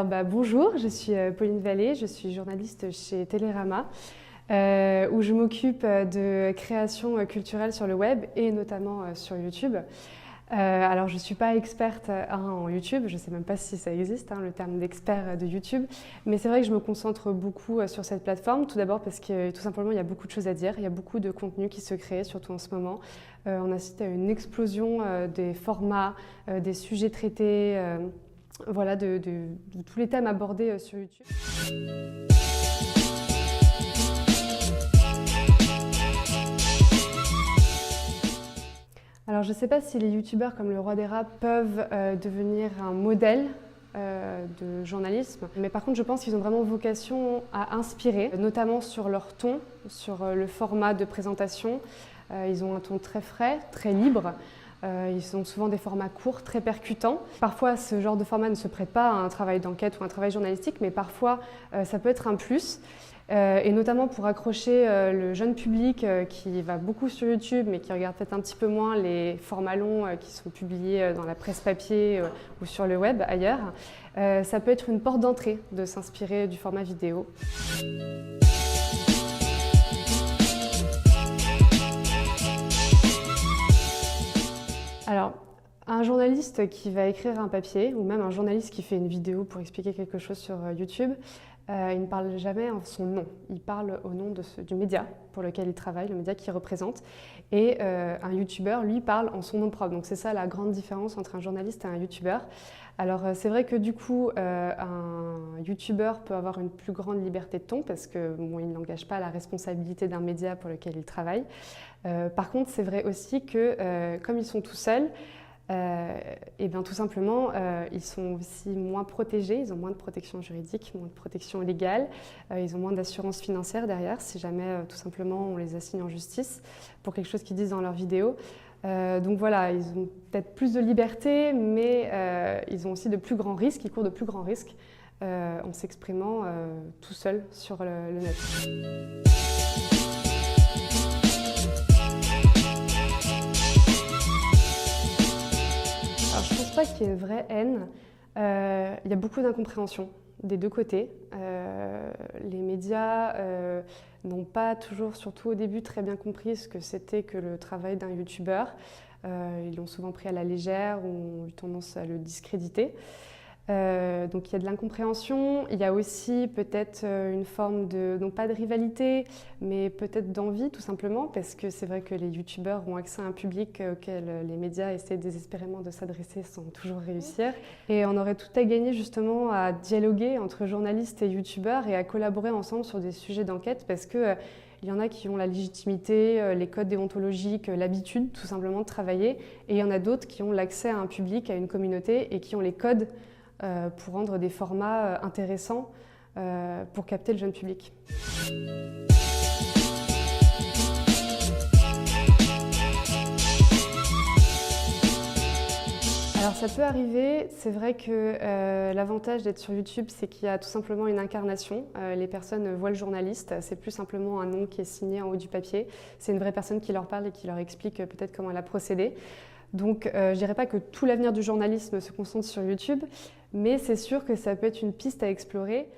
Bonjour, je suis Pauline Vallée, je suis journaliste chez Télérama, où je m'occupe de création culturelle sur le web et notamment sur YouTube. Alors je ne suis pas experte en YouTube, je ne sais même pas si ça existe, le terme d'expert de YouTube, mais c'est vrai que je me concentre beaucoup sur cette plateforme, tout d'abord parce que tout simplement il y a beaucoup de choses à dire, il y a beaucoup de contenu qui se crée, surtout en ce moment. On assiste à une explosion des formats, des sujets traités, voilà, de tous les thèmes abordés sur YouTube. Alors je ne sais pas si les youtubeurs comme le Roi des Rats peuvent devenir un modèle de journalisme, mais par contre je pense qu'ils ont vraiment vocation à inspirer, notamment sur leur ton, sur le format de présentation. Ils ont un ton très frais, très libre. Ils ont souvent des formats courts, très percutants. Parfois, ce genre de format ne se prête pas à un travail d'enquête ou un travail journalistique, mais parfois, ça peut être un plus. Et notamment pour accrocher le jeune public qui va beaucoup sur YouTube, mais qui regarde peut-être un petit peu moins les formats longs qui sont publiés dans la presse papier ou sur le web ailleurs. Ça peut être une porte d'entrée de s'inspirer du format vidéo. Alors, un journaliste qui va écrire un papier, ou même un journaliste qui fait une vidéo pour expliquer quelque chose sur YouTube, il ne parle jamais en son nom. Il parle au nom du média pour lequel il travaille, le média qu'il représente. Et un youtubeur, lui, parle en son nom propre. Donc c'est ça la grande différence entre un journaliste et un youtubeur. Alors c'est vrai que du coup, un youtubeur peut avoir une plus grande liberté de ton parce que il n'engage pas la responsabilité d'un média pour lequel il travaille. Par contre, c'est vrai aussi que comme ils sont tout seuls, et bien tout simplement, ils sont aussi moins protégés, ils ont moins de protection juridique, moins de protection légale, ils ont moins d'assurance financière derrière si jamais tout simplement on les assigne en justice pour quelque chose qu'ils disent dans leurs vidéos. Donc voilà, ils ont peut-être plus de liberté, mais ils ont aussi de plus grands risques, ils courent de plus grands risques en s'exprimant tout seuls sur le net. Alors, je ne pense pas qu'il y ait une vraie haine. Il y a beaucoup d'incompréhension des deux côtés. Les médias n'ont pas toujours, surtout au début, très bien compris ce que c'était que le travail d'un youtubeur. Ils l'ont souvent pris à la légère ou ont eu tendance à le discréditer. Donc il y a de l'incompréhension, il y a aussi peut-être une forme de, non pas de rivalité, mais peut-être d'envie tout simplement, parce que c'est vrai que les youtubeurs ont accès à un public auquel les médias essaient désespérément de s'adresser sans toujours réussir. Et on aurait tout à gagner justement à dialoguer entre journalistes et youtubeurs et à collaborer ensemble sur des sujets d'enquête, parce que il y en a qui ont la légitimité, les codes déontologiques, l'habitude tout simplement de travailler, et il y en a d'autres qui ont l'accès à un public, à une communauté, et qui ont les codes pour rendre des formats intéressants pour capter le jeune public. Alors ça peut arriver, c'est vrai que l'avantage d'être sur YouTube, c'est qu'il y a tout simplement une incarnation. Les personnes voient le journaliste, c'est plus simplement un nom qui est signé en haut du papier. C'est une vraie personne qui leur parle et qui leur explique peut-être comment elle a procédé. Donc je ne dirais pas que tout l'avenir du journalisme se concentre sur YouTube, mais c'est sûr que ça peut être une piste à explorer.